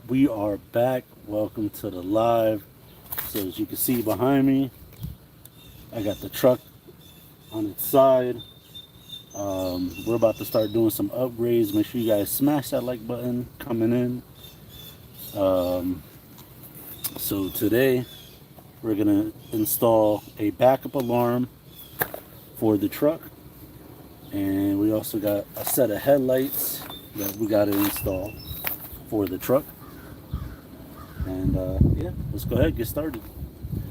We are back. Welcome to the live. So as you can see behind me, I got the truck on its side. We're about to start doing some upgrades. Make sure you guys smash that like button coming in. Um, so today we're gonna install a backup alarm for the truck, and we also got a set of headlights that we got to install for the truck. And yeah, let's go ahead and get started.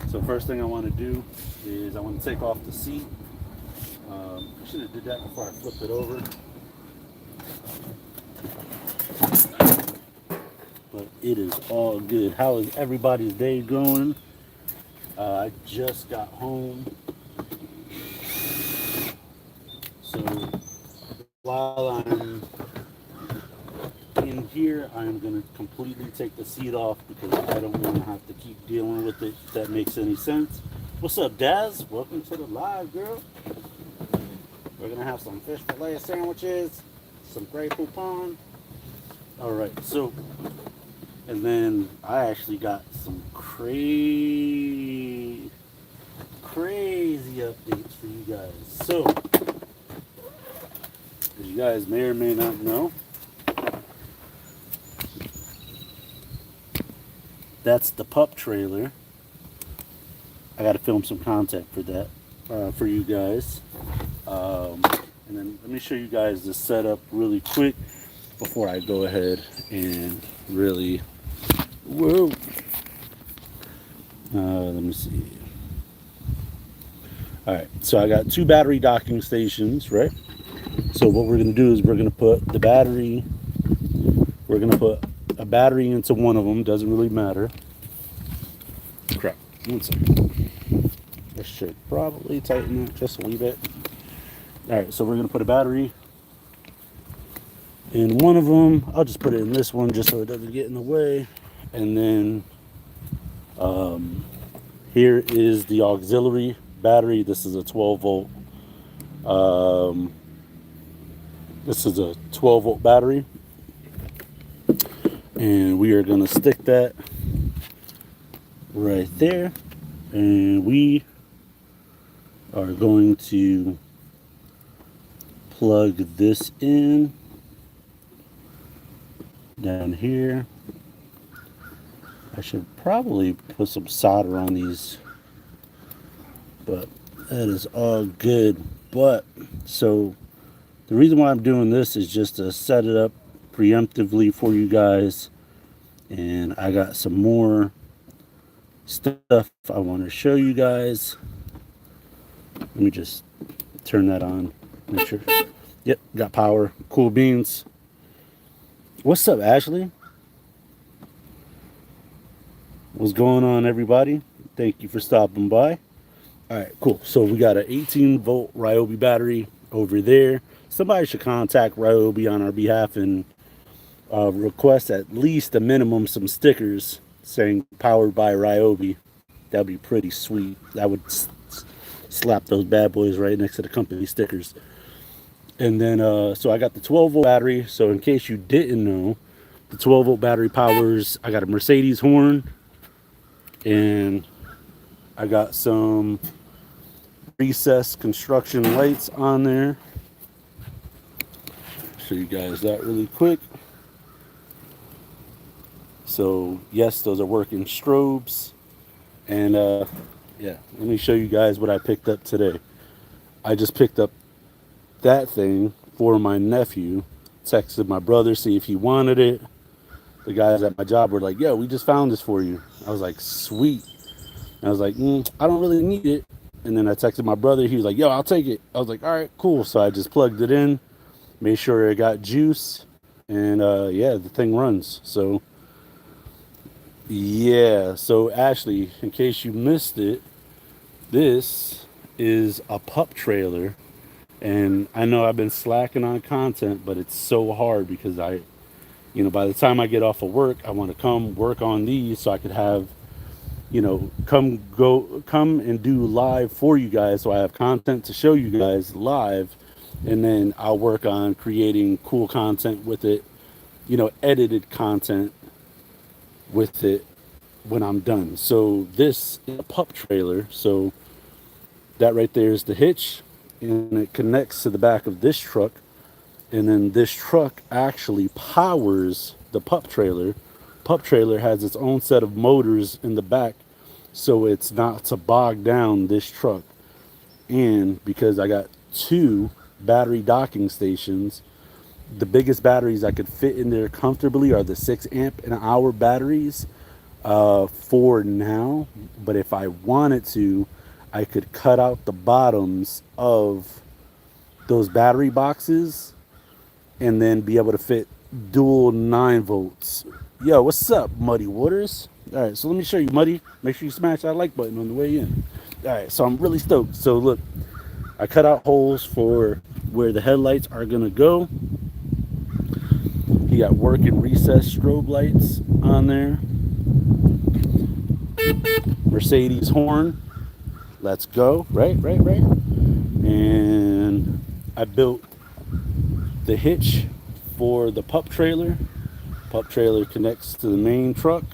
So first thing I want to do is I want to take off the seat. I should have did that before I flipped it over, but it is all good. How is everybody's day going? I just got home, so while I'm in here, I'm going to completely take the seat off because I don't want to have to keep dealing with it, if that makes any sense. What's up, Daz? Welcome to the live, girl. We're going to have some fish fillet sandwiches, some Grey Poupon. All right, so, and then I actually got some crazy updates for you guys. So, as you guys may or may not know, that's the pup trailer. I got to film some content for that, for you guys. And then let me show you guys the setup really quick before I go ahead and really, whoa. Let me see. All right, so I got two battery docking stations, right? So what we're gonna do is we're gonna put the battery, we're gonna put a battery into one of them, doesn't really matter. Crap, one second. I should probably tighten it just a wee bit. All right, so we're gonna put a battery in one of them. I'll just put it in this one just so it doesn't get in the way. And then here is the auxiliary battery. This is a 12 volt. This is a 12 volt battery, and we are gonna stick that right there, and we are going to plug this in down here. I should probably put some solder on these, but that is all good. But so the reason why I'm doing this is just to set it up preemptively for you guys, and I got some more stuff I want to show you guys. Let me just turn that on, make sure. Yep, got power. Cool beans. What's up, Ashley? What's going on, everybody? Thank you for stopping by. All right, cool. So we got an 18 volt Ryobi battery over there. Somebody should contact Ryobi on our behalf and request at least a minimum some stickers saying powered by Ryobi. That'd be pretty sweet. That would slap those bad boys right next to the company stickers. And then, so I got the 12 volt battery. So in case you didn't know, the 12 volt battery powers, I got a Mercedes horn, and I got some recessed construction lights on there. Show you guys that really quick. So yes, those are working strobes. And yeah, let me show you guys what I picked up today. I just picked up that thing for my nephew. Texted my brother, see if he wanted it. The guys at my job were like, yo, we just found this for you. I was like, sweet. And I was like, I don't really need it. And then I texted my brother. He was like, yo, I'll take it. I was like, all right, cool. So I just plugged it in, made sure it got juice, and yeah, the thing runs. So yeah, so Ashley, in case you missed it, this is a pup trailer. And I know I've been slacking on content, but it's so hard because by the time I get off of work, I want to come work on these so I could have, come and do live for you guys, so I have content to show you guys live, and then I'll work on creating cool content with it, edited content with it when I'm done. So this is a pup trailer. So that right there is the hitch, and it connects to the back of this truck. And then this truck actually powers the pup trailer. Pup trailer has its own set of motors in the back, so it's not to bog down this truck. And because I got two battery docking stations, the biggest batteries I could fit in there comfortably are the 6 amp an hour batteries for now. But if I wanted to, I could cut out the bottoms of those battery boxes and then be able to fit dual 9 volts. Yo, what's up, Muddy Waters? All right, so let me show you, Muddy. Make sure you smash that like button on the way in. All right, so I'm really stoked. So look, I cut out holes for where the headlights are gonna go. You got work and recess strobe lights on there. Mercedes horn. Let's go. Right. And I built the hitch for the pup trailer. Pup trailer connects to the main truck.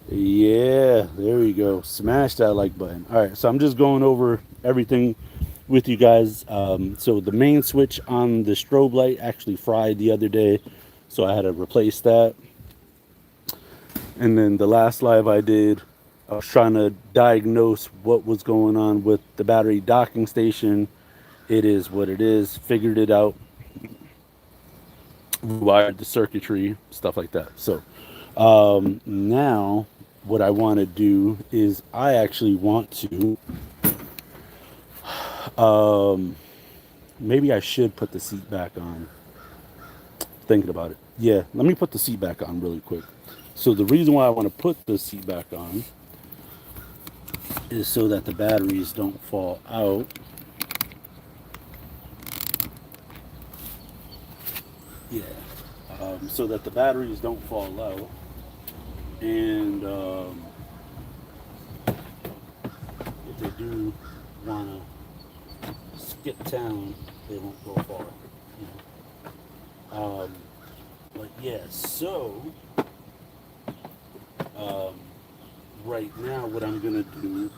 Yeah, there we go. Smash that like button. All right, so I'm just going over everything with you guys. So the main switch on the strobe light actually fried the other day, so I had to replace that. And then the last live I did, I was trying to diagnose what was going on with the battery docking station. It is what it is. Figured it out. Wired the circuitry, stuff like that. So now what I want to do is I actually want to maybe I should put the seat back on. Thinking about it. Yeah, let me put the seat back on really quick. So the reason why I want to put the seat back on is so that the batteries don't fall out. Yeah, so that the batteries don't fall out. And if they do want to skip town, they won't go far. You know? But yeah, so right now what I'm going to do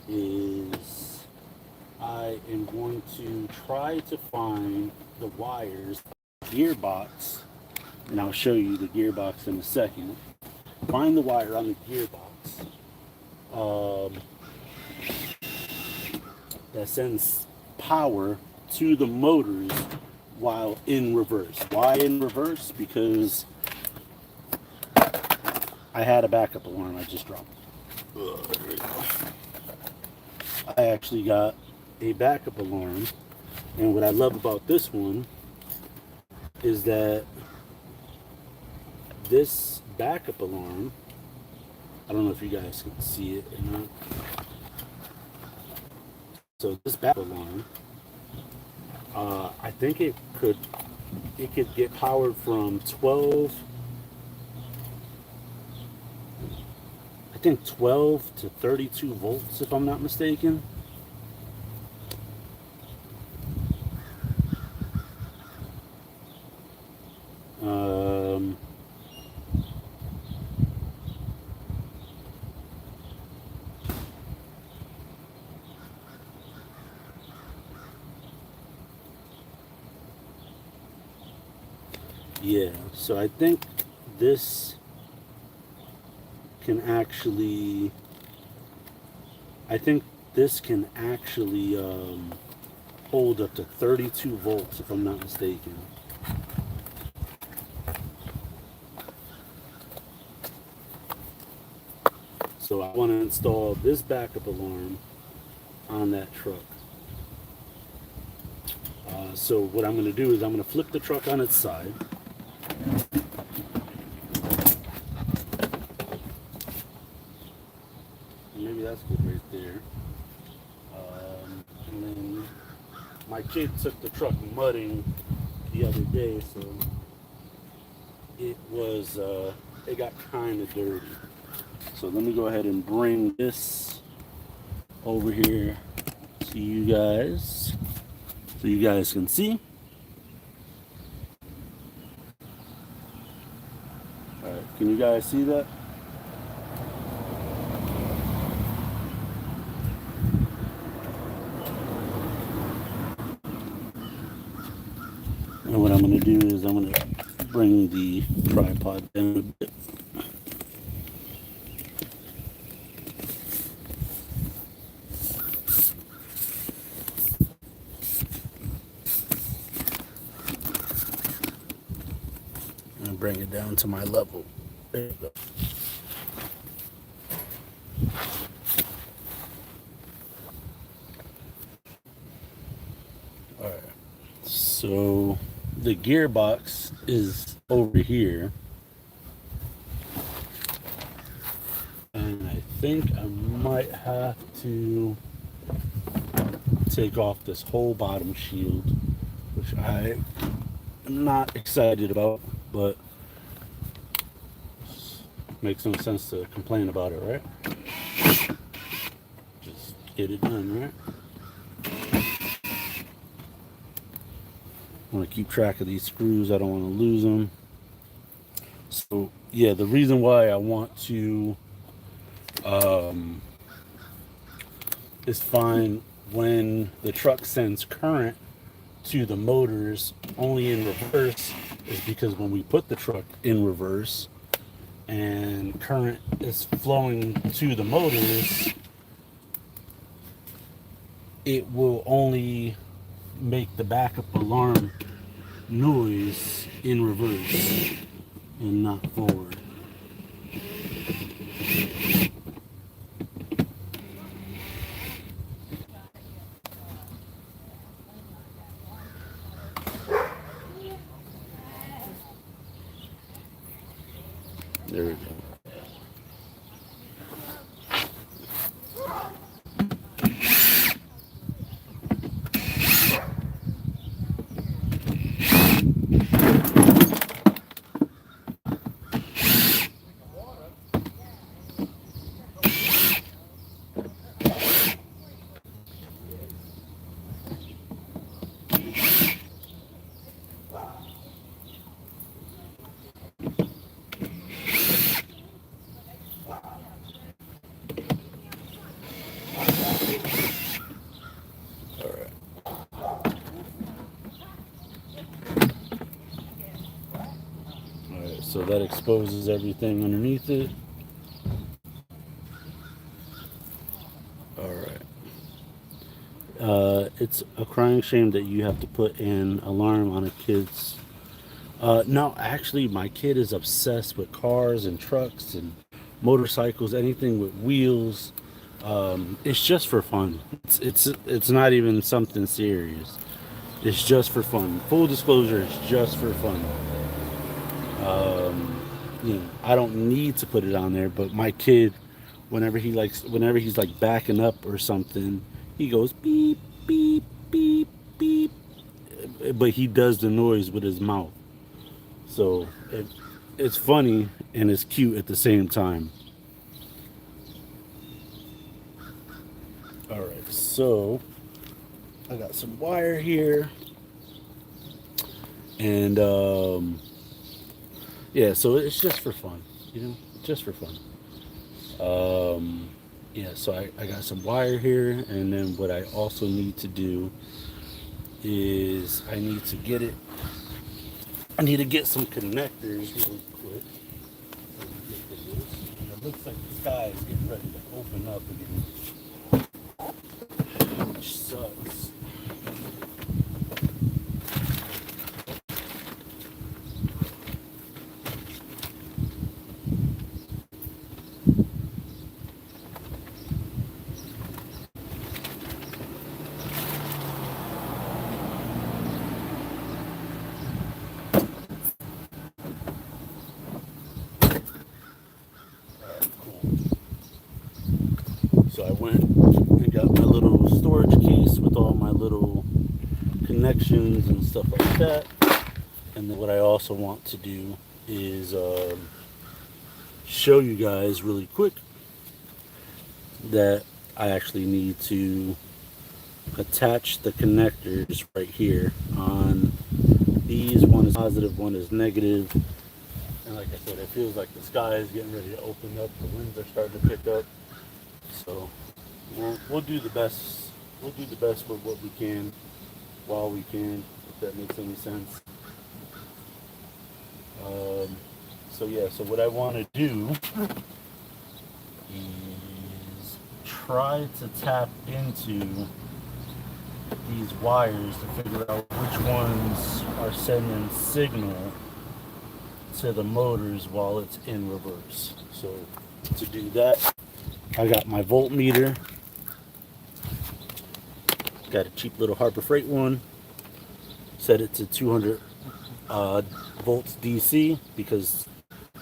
is I am going to try to find the wires, gearbox, and I'll show you the gearbox in a second. Find the wire on the gearbox that sends power to the motors while in reverse. Why in reverse? Because I had a backup alarm I just dropped. There we go. I actually got a backup alarm, and what I love about this one is that this backup alarm, I don't know if you guys can see it or not. So this backup alarm, I think it could get powered from 12 to 32 volts, if I'm not mistaken. Yeah, so I think this can actually, hold up to 32 volts, if I'm not mistaken. So I want to install this backup alarm on that truck. So what I'm going to do is I'm going to flip the truck on its side. Maybe that's good right there. And then my kid took the truck mudding the other day, so it got kind of dirty. So let me go ahead and bring this over here to you guys so you guys can see. All right. Can you guys see that? And what I'm going to do is I'm going to bring the tripod down a bit. And bring it down to my level. There you go. All right. So the gearbox is over here. And I think I might have to take off this whole bottom shield, which I am not excited about, but makes no sense to complain about it, right? Just get it done, right? I want to keep track of these screws. I don't want to lose them. So yeah, the reason why I want to is find when the truck sends current to the motors only in reverse is because when we put the truck in reverse and current is flowing to the motors, it will only make the backup alarm noise in reverse and not forward. There we go. So that exposes everything underneath it. Alright. It's a crying shame that you have to put an alarm on a kid's. No, actually, my kid is obsessed with cars and trucks and motorcycles, anything with wheels. It's just for fun. It's not even something serious. It's just for fun. Full disclosure, it's just for fun. I don't need to put it on there, but my kid, whenever he's like backing up or something, he goes beep, beep, beep, beep. But he does the noise with his mouth. So it's funny and it's cute at the same time. All right, so I got some wire here. And yeah, so it's just for fun, just for fun. Yeah, so I got some wire here, and then what I also need to do is I need to get some connectors really quick. And it looks like the sky is getting ready to open up again, which sucks. So I went and got my little storage case with all my little connections and stuff like that. And then what I also want to do is show you guys really quick that I actually need to attach the connectors right here on these. One is positive, one is negative. And like I said, it feels like the sky is getting ready to open up. The winds are starting to pick up. So we'll do the best. We'll do the best with what we can while we can, if that makes any sense. So yeah, so what I want to do is try to tap into these wires to figure out which ones are sending signal to the motors while it's in reverse. So to do that, I got my voltmeter. Got a cheap little Harbor Freight one. Set it to 200 volts DC because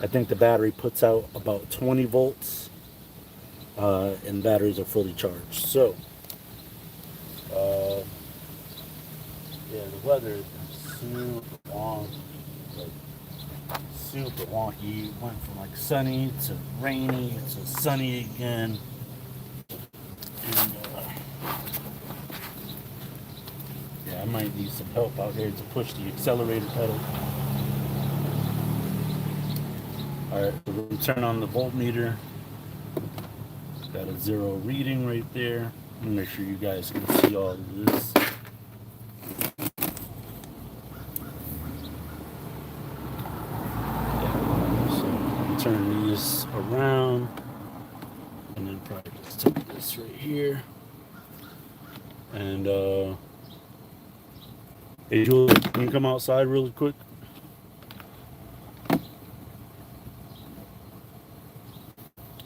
I think the battery puts out about 20 volts and batteries are fully charged. So yeah, the weather is super wonky, like super wonky. It went from like sunny to rainy to sunny again. And yeah, I might need some help out here to push the accelerator pedal. Alright, we're going to turn on the voltmeter. Got a 0 reading right there. Let me make sure you guys can see all of this. So turn these around and then probably just take this right here. And hey Julie, can you come outside really quick?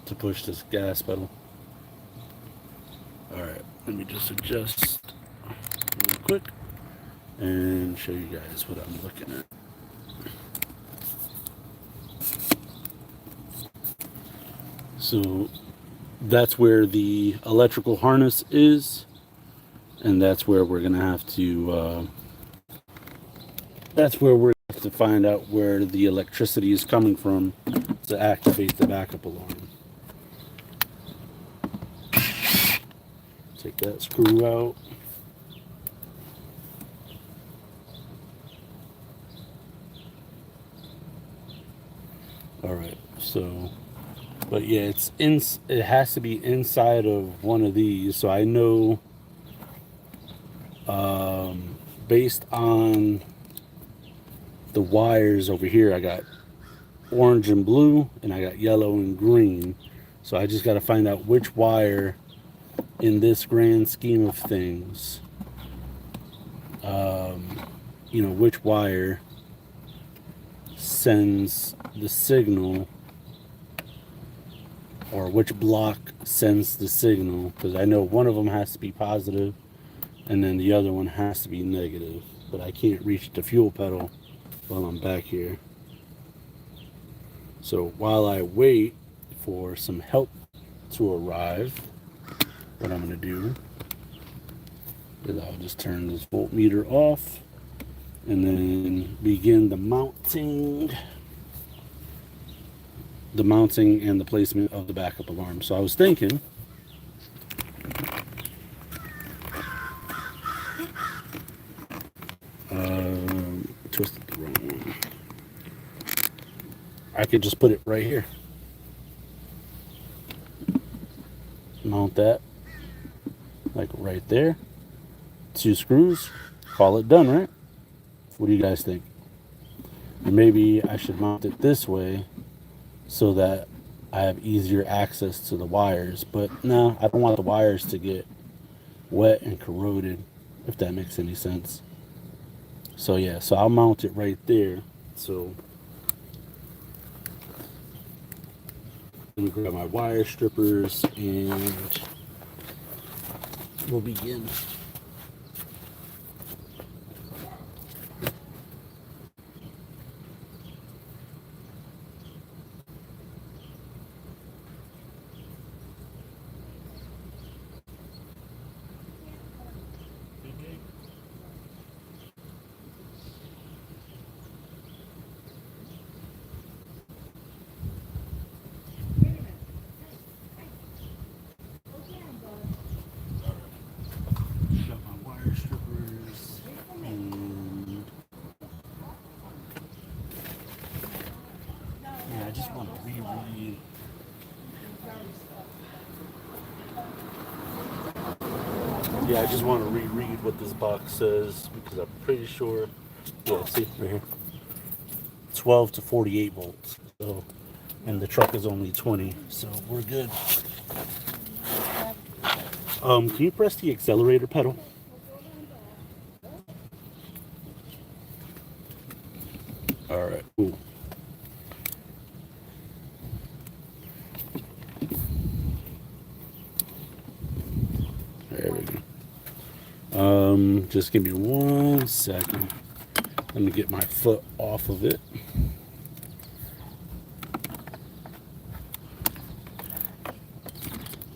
To push this gas pedal. Alright, let me just adjust really quick and show you guys what I'm looking at. So that's where the electrical harness is, and that's where we're gonna have to find out where the electricity is coming from to activate the backup alarm. Take that screw out. All right, so, but yeah, it has to be inside of one of these. So I know, based on the wires over here, I got orange and blue, and I got yellow and green. So I just got to find out which wire in this grand scheme of things, which wire sends the signal, or which block sends the signal, because I know one of them has to be positive and then the other one has to be negative, but I can't reach the fuel pedal while I'm back here. So while I wait for some help to arrive, what I'm going to do is I'll just turn this voltmeter off and then begin the mounting and the placement of the backup alarm. So I was thinking, twisted the wrong one. I could just put it right here. Mount that like right there. 2 screws. Call it done, right? What do you guys think? And maybe I should mount it this way so that I have easier access to the wires. But no, I don't want the wires to get wet and corroded, if that makes any sense. So yeah, so I'll mount it right there. So let me grab my wire strippers and we'll begin. see. Yeah, I just want to reread what this box says because I'm pretty sure. Yeah, see right here, 12 to 48 volts. So, and the truck is only 20, so we're good. Can you press the accelerator pedal? All right, cool. There we go. Just give me 1 second. Let me get my foot off of it.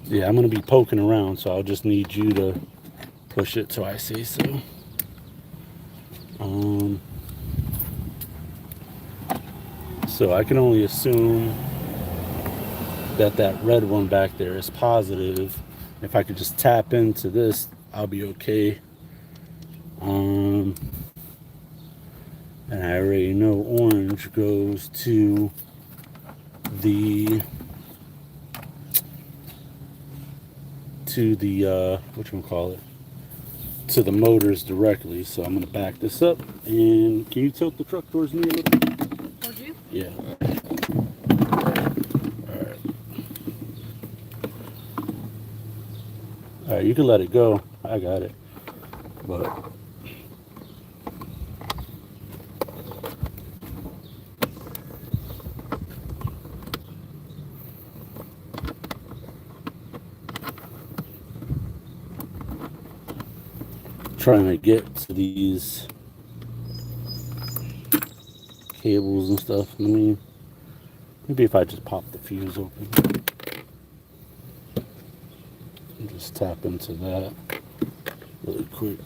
Yeah, I'm gonna be poking around, so I'll just need you to push it till I say so. So I can only assume that that red one back there is positive. If I could just tap into this, I'll be okay. And I already know orange goes to the whatchamacallit, to the motors directly. So I'm gonna back this up, and can you tilt the truck towards me a little bit? Towards you? Yeah. All right, you can let it go. I got it. But trying to get to these cables and stuff. I mean, maybe if I just pop the fuse open and just tap into that really quick.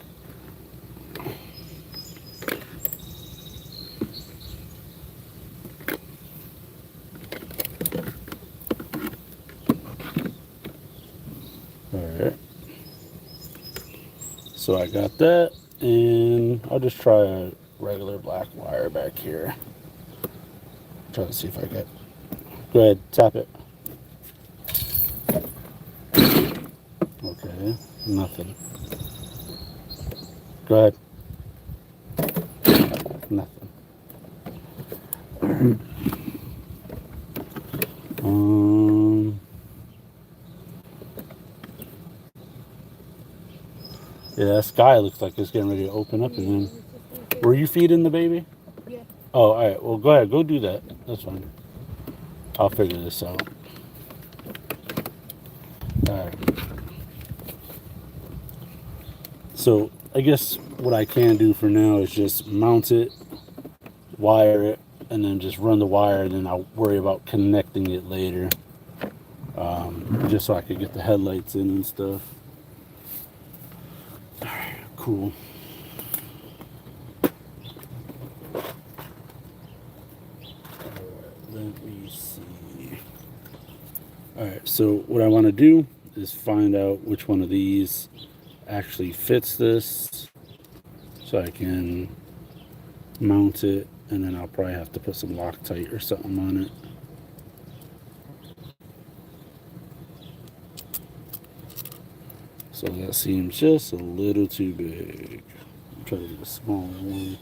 All right. So I got that, and I'll just try a regular black wire back here. Try to see if I get. Go ahead, tap it. Okay, nothing. Go ahead. Nothing. Yeah, that sky looks like it's getting ready to open up again. Were you feeding the baby? Yeah. Oh, all right. Well, go ahead. Go do that. That's fine. I'll figure this out. All right. So I guess what I can do for now is just mount it, wire it, and then just run the wire, and then I'll worry about connecting it later. Just so I could get the headlights in and stuff. All right, cool. Let me see. All right, so what I want to do is find out which one of these actually fits this, so I can mount it, and then I'll probably have to put some Loctite or something on it. So that seems just a little too big. I'll try to get a smaller one.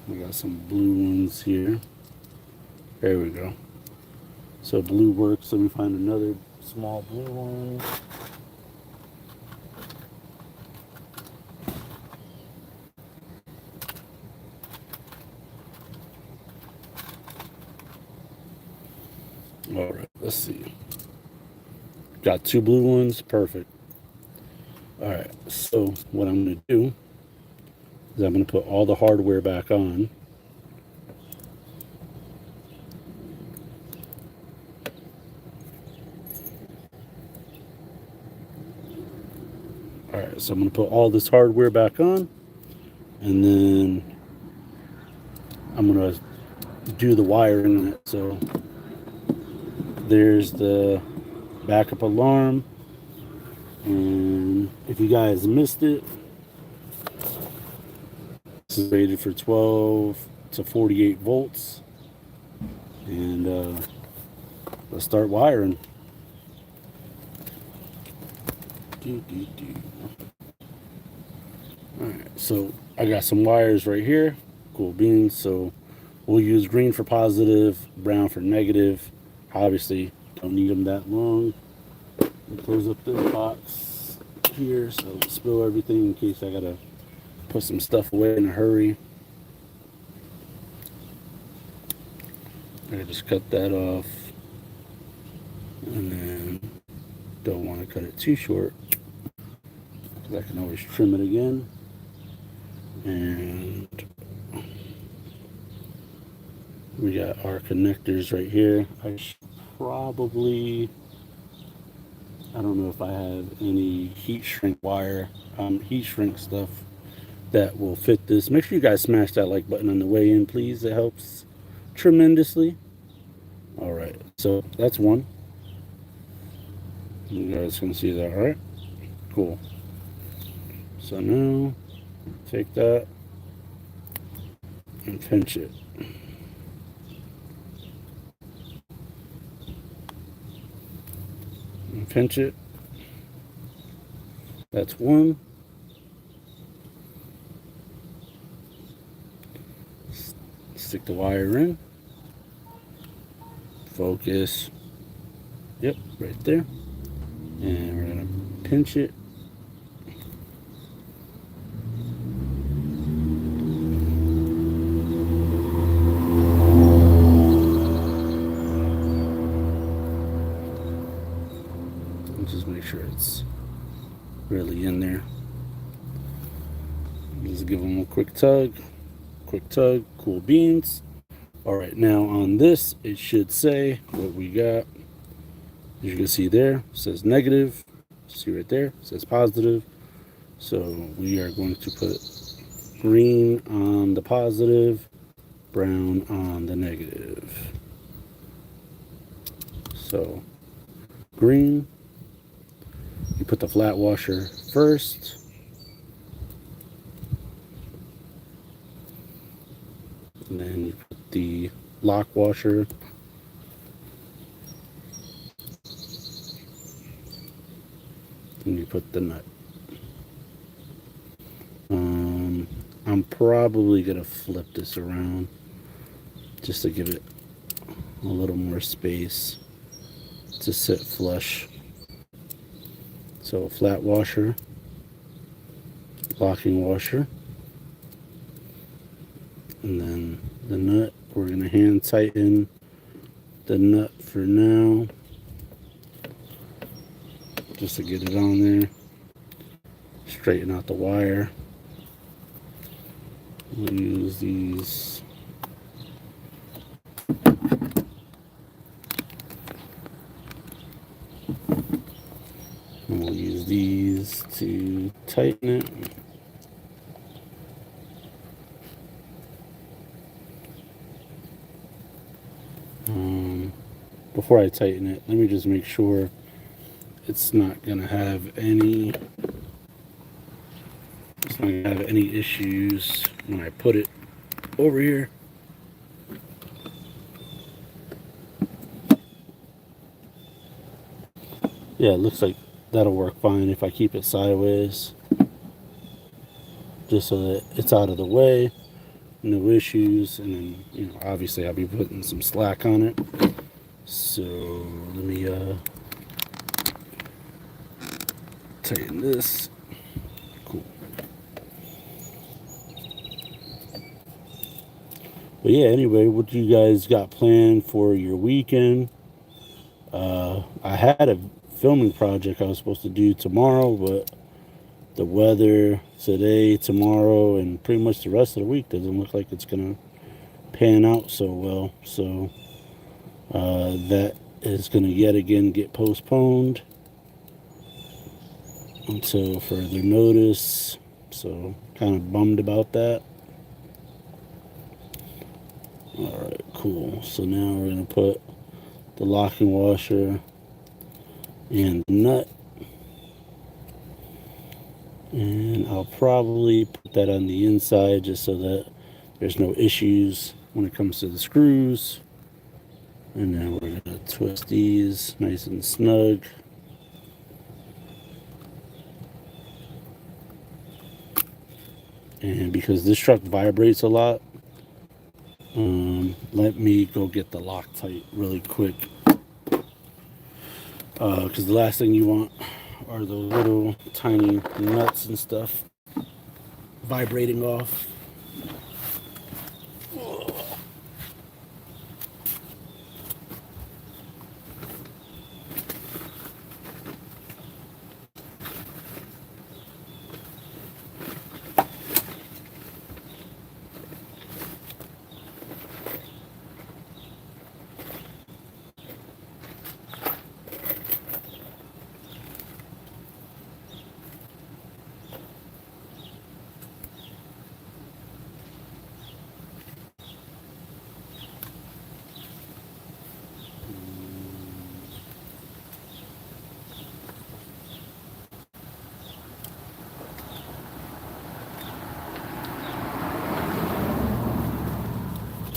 I got some blue ones here. There we go. So blue works. Let me find another small blue one. All right, let's see. Got two blue ones. Perfect. All right, so what I'm going to do is I'm going to put all the hardware back on. All right, so I'm going to put all this hardware back on, and then I'm going to do the wiring in it. So there's the backup alarm, and if you guys missed it, this is rated for 12 to 48 volts. and let's start wiring. Alright, so I got some wires right here. Cool beans. So we'll use green for positive, brown for negative. Obviously, don't need them that long. Close up this box here so I don't spill everything in case I gotta put some stuff away in a hurry. I just cut that off, and then don't want to cut it too short because I can always trim it again. And we got our connectors right here. I should probably, I don't know if I have any heat shrink wire, heat shrink stuff that will fit this. Make sure you guys smash that like button on the way in, please. It helps tremendously. All right, so that's one. You guys can see that, right? Cool. So now take that and pinch it. And pinch it. That's one. Stick the wire in. Focus. Yep, right there. And we're gonna pinch it. And just make sure it's really in there. Just give them a quick tug. Quick tug. Cool beans. All right, now on this, it should say what we got. As you can see there, it says negative. See right there, it says positive. So we are going to put green on the positive, brown on the negative. So green, you put the flat washer first. And then you put the lock washer. And you put the nut. I'm probably gonna flip this around just to give it a little more space to sit flush. So flat washer, locking washer, and then the nut. We're gonna hand tighten the nut for now, just to get it on there. Straighten out the wire. We'll use these. And we'll use these to tighten it. Before I tighten it, let me just make sure it's not gonna have any issues when I put it over here. Yeah, it looks like that'll work fine if I keep it sideways, just so that it's out of the way, no issues. And then, you know, obviously I'll be putting some slack on it. So let me tighten this. Cool. But yeah, anyway, what you guys got planned for your weekend? I had a filming project I was supposed to do tomorrow, but the weather today, tomorrow, and pretty much the rest of the week doesn't look like it's gonna pan out so well. So that is gonna yet again get postponed until further notice. So kind of bummed about that. All right, cool. So now we're gonna put the locking washer and the nut, and I'll probably put that on the inside just so that there's no issues when it comes to the screws. And then we're gonna twist these nice and snug. And because this truck vibrates a lot, let me go get the Loctite really quick. Because the last thing you want are the little tiny nuts and stuff vibrating off.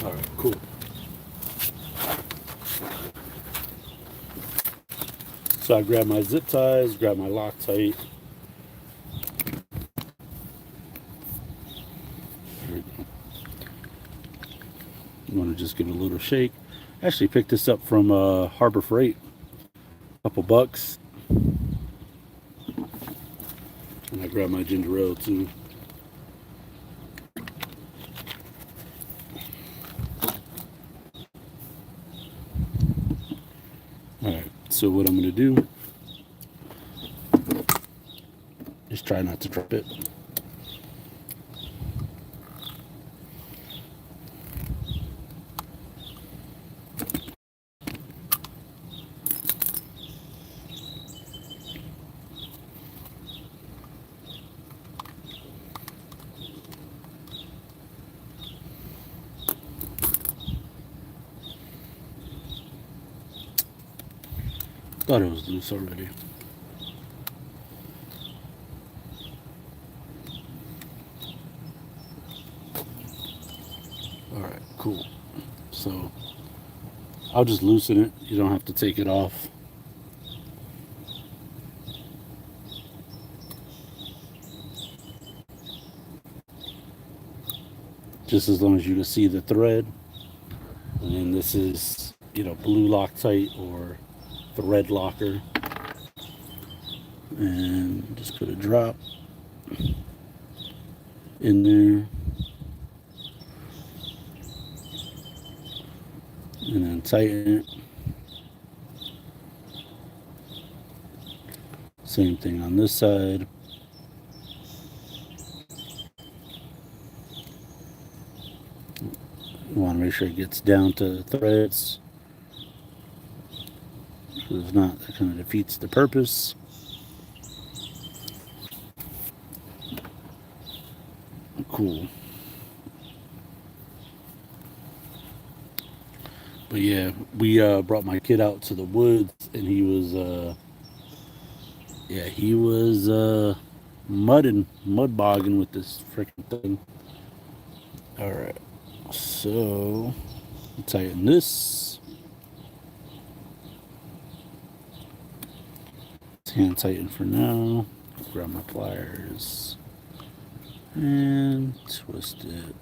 All right, cool. So I grab my zip ties, grab my Loctite. You want to just give it a little shake. I actually picked this up from Harbor Freight, a couple bucks. And I grabbed my ginger ale too. Alright, so what I'm going to do is try not to drop it. Thought it was loose already. Alright, cool. So I'll just loosen it. You don't have to take it off. Just as long as you can see the thread. And then this is, blue Loctite or thread locker. And just put a drop in there. And then tighten it. Same thing on this side. You want to make sure it gets down to the threads. If not, that kind of defeats the purpose. Cool. But yeah, we brought my kid out to the woods, and he was mud bogging with this freaking thing. All right, so tighten this. It's hand tighten for now. Grab my pliers and twist it.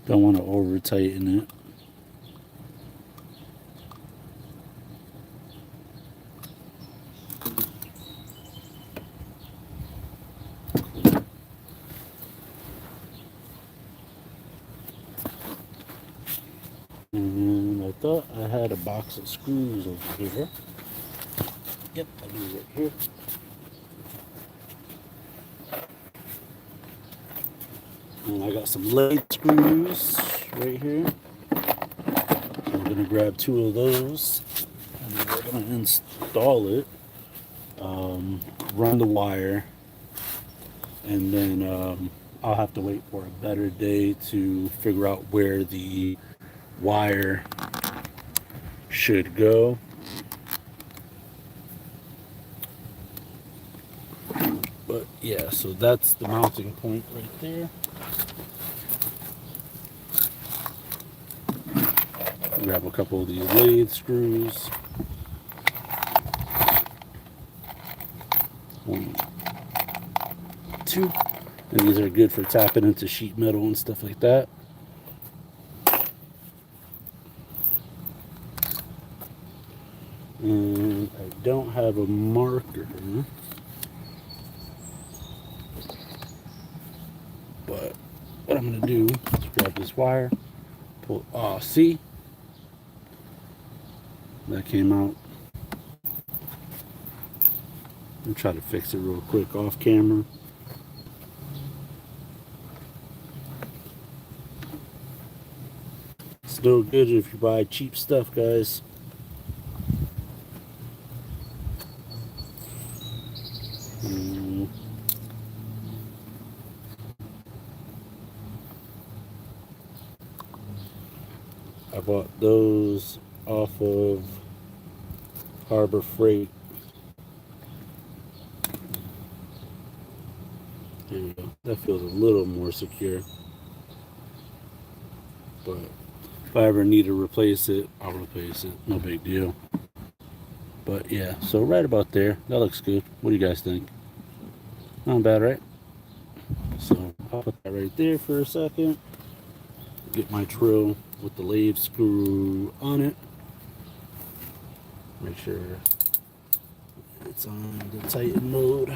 Don't want to over tighten it. And I thought I had a box of screws over here. Yep, I do right here. And I got some lead screws right here. So I'm gonna grab 2 of those, and we're gonna install it. Run the wire, and then I'll have to wait for a better day to figure out where the wire should go. But yeah, yeah, so that's the mounting point right there. Grab a couple of these lathe screws. 1, 2. And these are good for tapping into sheet metal and stuff like that. And I don't have a marker, but what I'm gonna do is grab this wire, pull, see, that came out. I'm try to fix it real quick off camera. Still good if you buy cheap stuff, guys. I bought those off of Harbor Freight. There you go. That feels a little more secure. But if I ever need to replace it, I'll replace it. No big deal. But yeah, so right about there. That looks good. What do you guys think? Not bad, right? So I'll put that right there for a second. Get my drill with the lathe screw on it. Make sure it's on the tighten mode.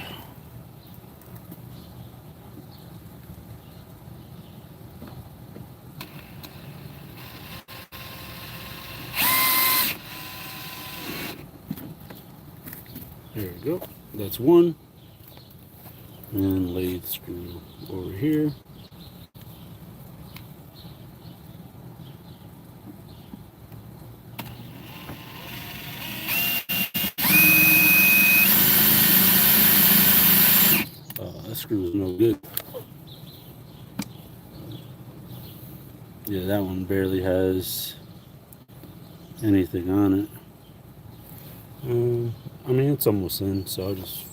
There we go. That's one. And lathe screw over here. That screw is no good. Yeah, that one barely has anything on it. I mean, it's almost in, so I'll just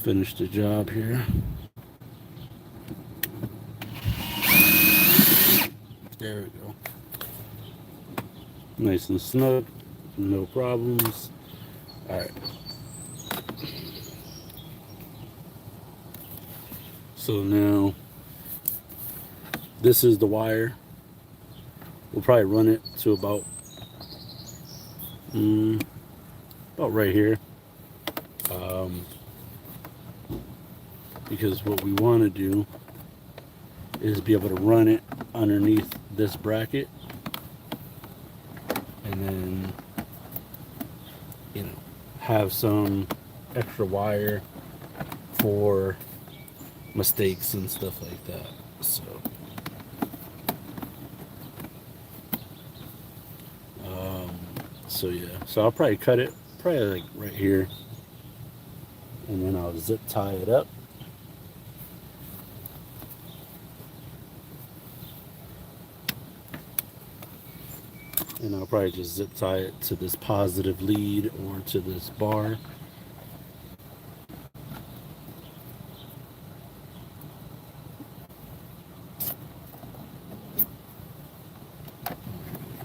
finish the job here. There we go. Nice and snug, no problems. All right. So now, this is the wire. We'll probably run it to about right here. Because what we want to do is be able to run it underneath this bracket, and then, you know, have some extra wire for mistakes and stuff like that. So yeah, so I'll probably cut it probably like right here, and then I'll zip tie it up. And I'll probably just zip tie it to this positive lead or to this bar.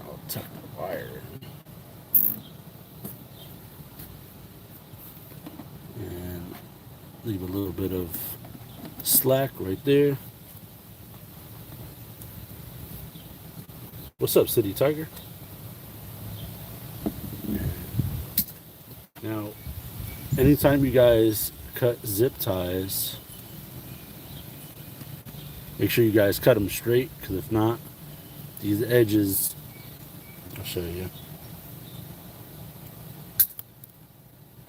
I'll tuck the wire in. And leave a little bit of slack right there. What's up, City Tiger? Now, anytime you guys cut zip ties, make sure you guys cut them straight, because if not, these edges, I'll show you.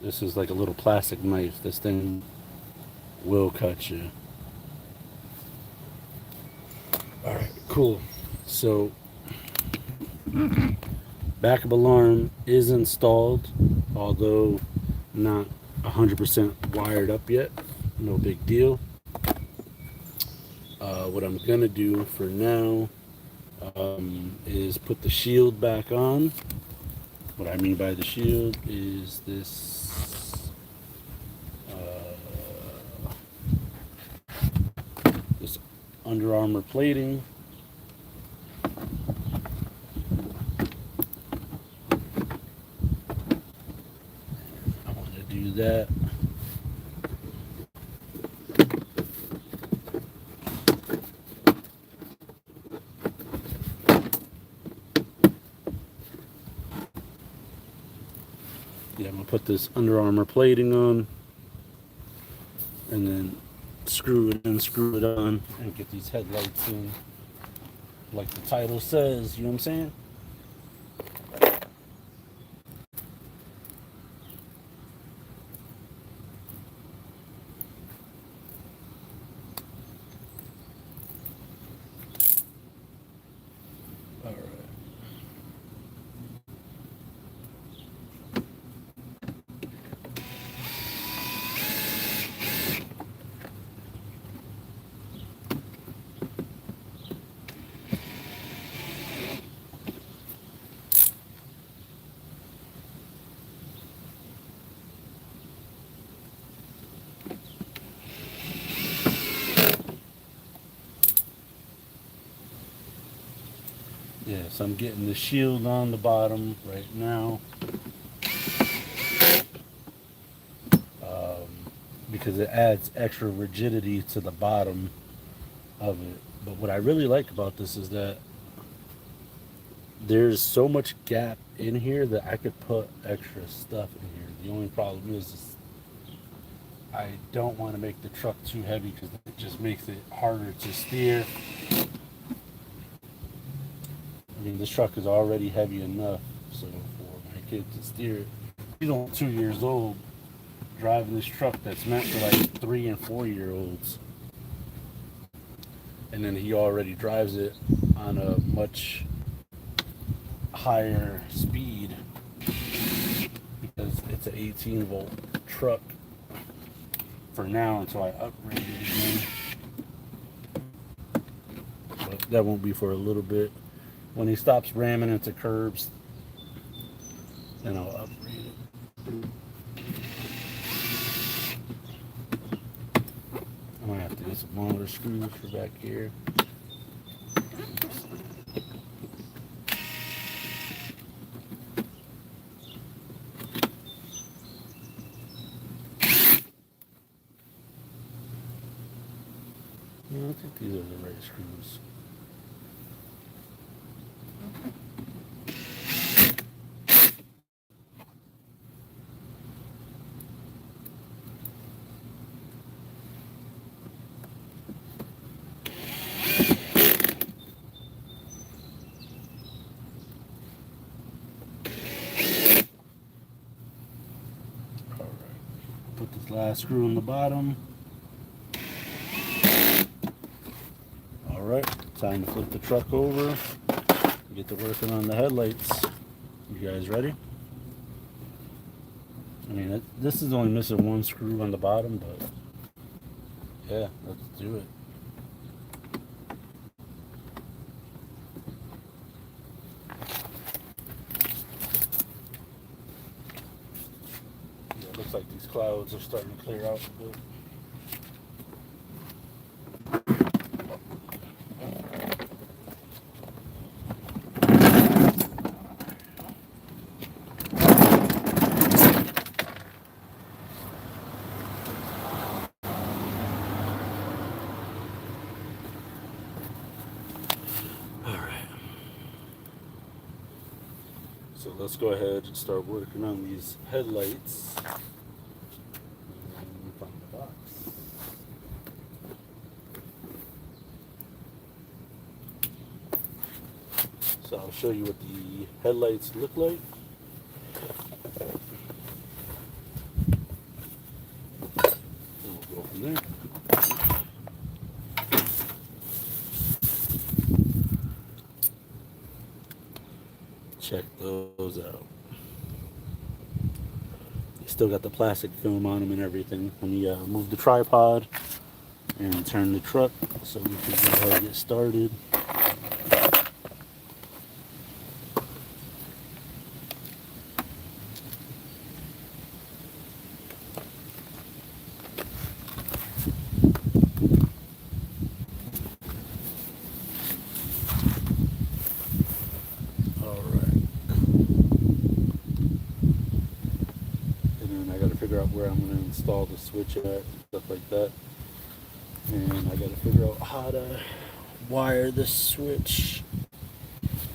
This is like a little plastic knife. This thing will cut you. All right, cool. So, backup alarm is installed, although not 100% wired up yet. No big deal. What I'm gonna do for now is put the shield back on. What I mean by the shield is this Under Armour plating. I want to do that. Yeah, I'm gonna put this Under Armour plating on, and then screw it in, screw it on, and get these headlights in, like the title says. You know what I'm saying? All right. Yeah, so I'm getting the shield on the bottom right now, because it adds extra rigidity to the bottom of it. But what I really like about this is that there's so much gap in here that I could put extra stuff in here. The only problem is I don't want to make the truck too heavy because it just makes it harder to steer. I mean, this truck is already heavy enough, so for my kid to steer it. He's only 2 years old driving this truck that's meant for like 3 and 4 year olds. And then he already drives it on a much higher speed because it's an 18 volt truck for now until I upgrade it again. But that won't be for a little bit. When he stops ramming into curbs, then I'll upgrade it. I'm gonna have to get some longer screws for back here. I think these are the right screws. Put this last screw in the bottom. Alright, time to flip the truck over and get to working on the headlights. You guys ready? I mean, this is only missing one screw on the bottom, but yeah, let's do it. Yeah, it looks like these clouds are starting to clear out a bit. So let's go ahead and start working on these headlights. And find the box. So I'll show you what the headlights look like. And we'll go from there. Check those out. They still got the plastic film on them and everything. Let me move the tripod and turn the truck so we can go ahead and get started. where I'm going to install the switch at, stuff like that. And I got to figure out how to wire the switch.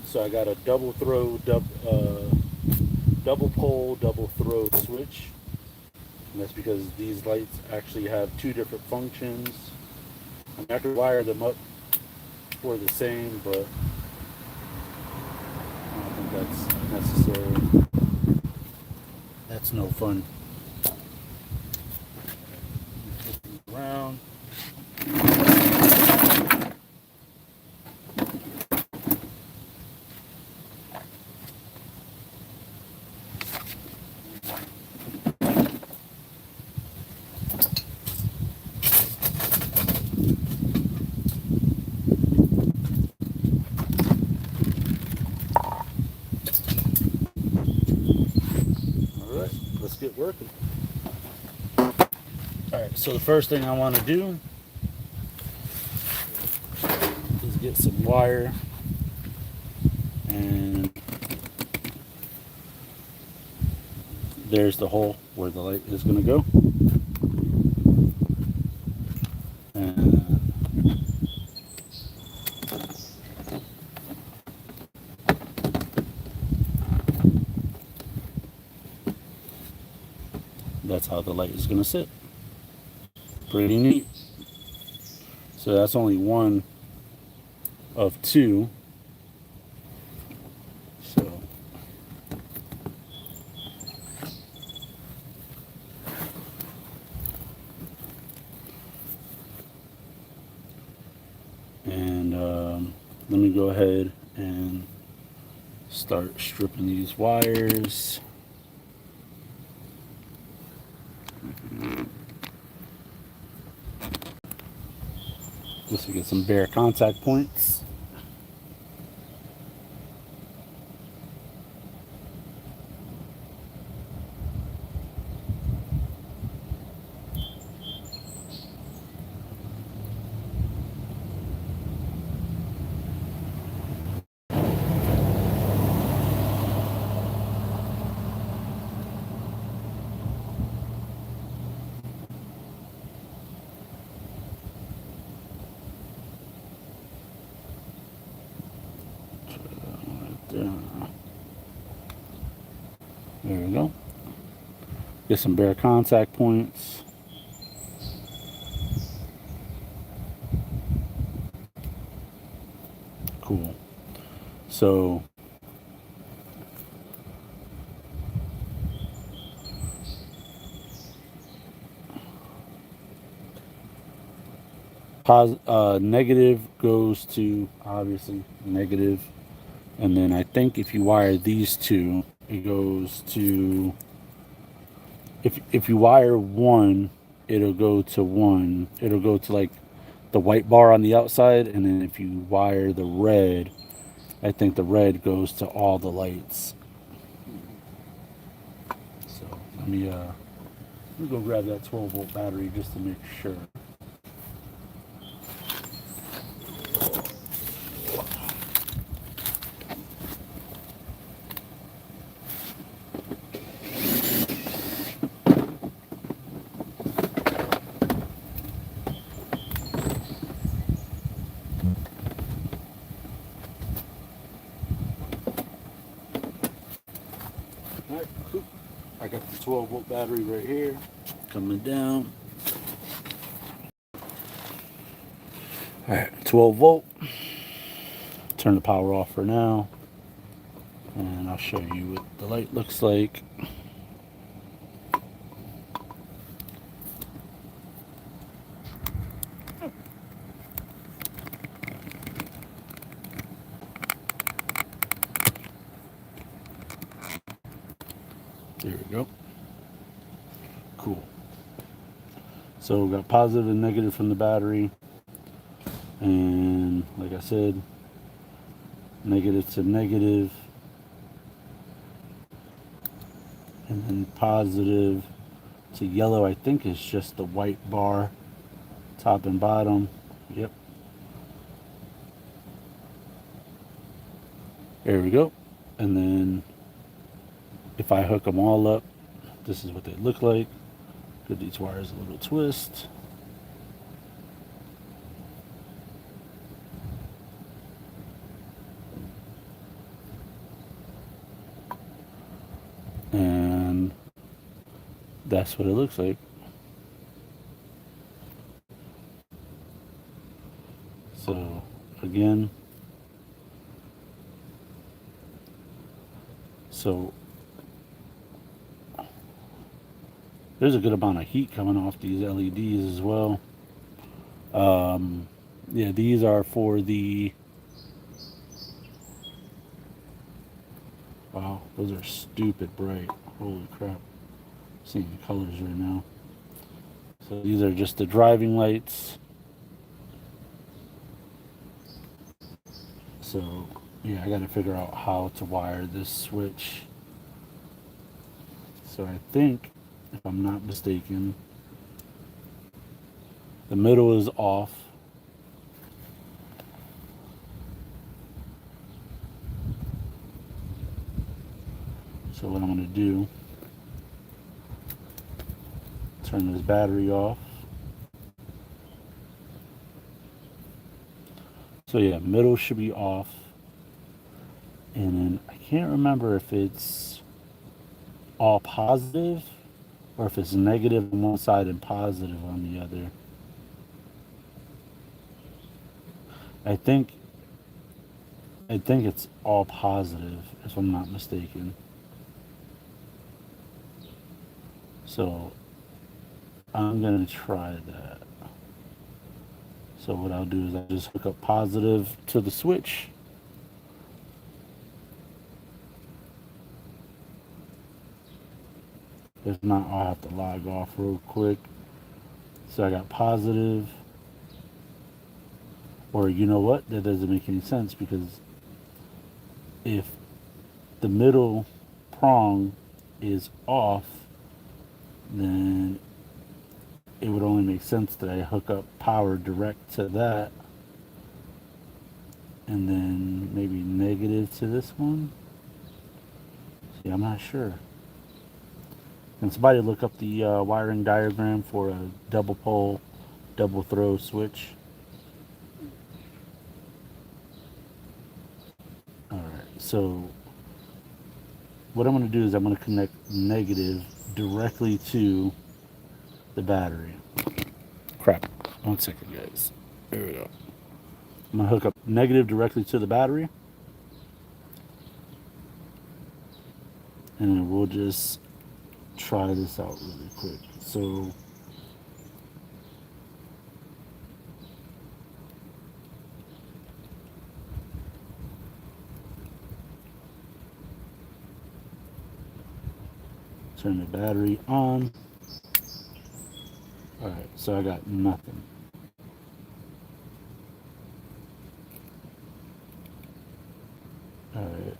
So I got a double pole, double throw switch. And that's because these lights actually have two different functions. I could wire them up for the same, but I don't think that's necessary. That's no fun. Around. Get working. Alright, so the first thing I want to do is get some wire, and there's the hole where the light is going to go. And that's how the light is going to sit. Pretty neat. So that's only one of two. So and let me go ahead and start stripping these wires. Just to get some bare contact points. There we go. Get some bare contact points. Cool. So negative goes to obviously negative, and then I think if you wire these two, it goes to, if you wire one, it'll go to one. It'll go to like the white bar on the outside, and then if you wire the red, I think the red goes to all the lights. So let me go grab that 12-volt battery just to make sure. Alright, cool. I got the 12-volt battery right here, coming down. Alright, 12 volt. Turn the power off for now, and I'll show you what the light looks like. There we go. Cool. So we got positive and negative from the battery, and like I said, negative to negative, and then positive to yellow. I think is just the white bar, top and bottom. Yep. There we go. And then if I hook them all up, this is what they look like. Give these wires a little twist. And that's what it looks like. So again, so there's a good amount of heat coming off these LEDs as well. Yeah, these are for the, wow, those are stupid bright. Holy crap. Seeing the colors right now. So these are just the driving lights. So yeah, I got to figure out how to wire this switch. So I think, if I'm not mistaken, the middle is off. So what I'm going to do, turn this battery off. So yeah, middle should be off. And then I can't remember if it's all positive or if it's negative on one side and positive on the other. I think it's all positive, if I'm not mistaken. So I'm gonna try that. So what I'll do is I'll just hook up positive to the switch. If not, I'll have to log off real quick. So I got positive. Or you know what? That doesn't make any sense, because if the middle prong is off, then it would only make sense that I hook up power direct to that, and then maybe negative to this one. See, I'm not sure. Can somebody look up the wiring diagram for a double pole, double throw switch? Alright, so what I'm going to do is I'm going to connect negative directly to the battery. Crap. 1 second, guys. There we go. I'm going to hook up negative directly to the battery. And then we'll just try this out really quick. So turn the battery on. Alright, so I got nothing. Alright.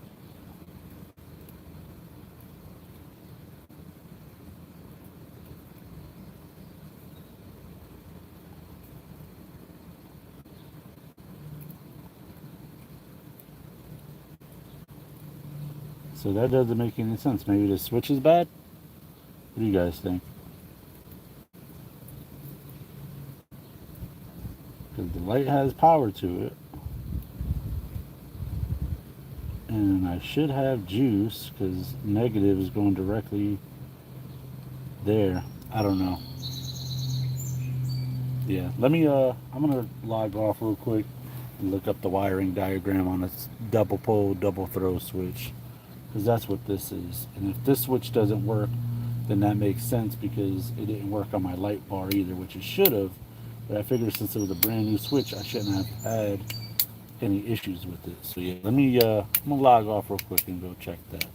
So that doesn't make any sense. Maybe the switch is bad? What do you guys think? Because the light has power to it. And I should have juice, because negative is going directly there. I don't know. Yeah, let me, I'm going to log off real quick and look up the wiring diagram on a double pole, double throw switch. Because that's what this is. And if this switch doesn't work, then that makes sense, because it didn't work on my light bar either, which it should have. But I figured since it was a brand new switch, I shouldn't have had any issues with it. So yeah, let me, I'm gonna log off real quick and go check that.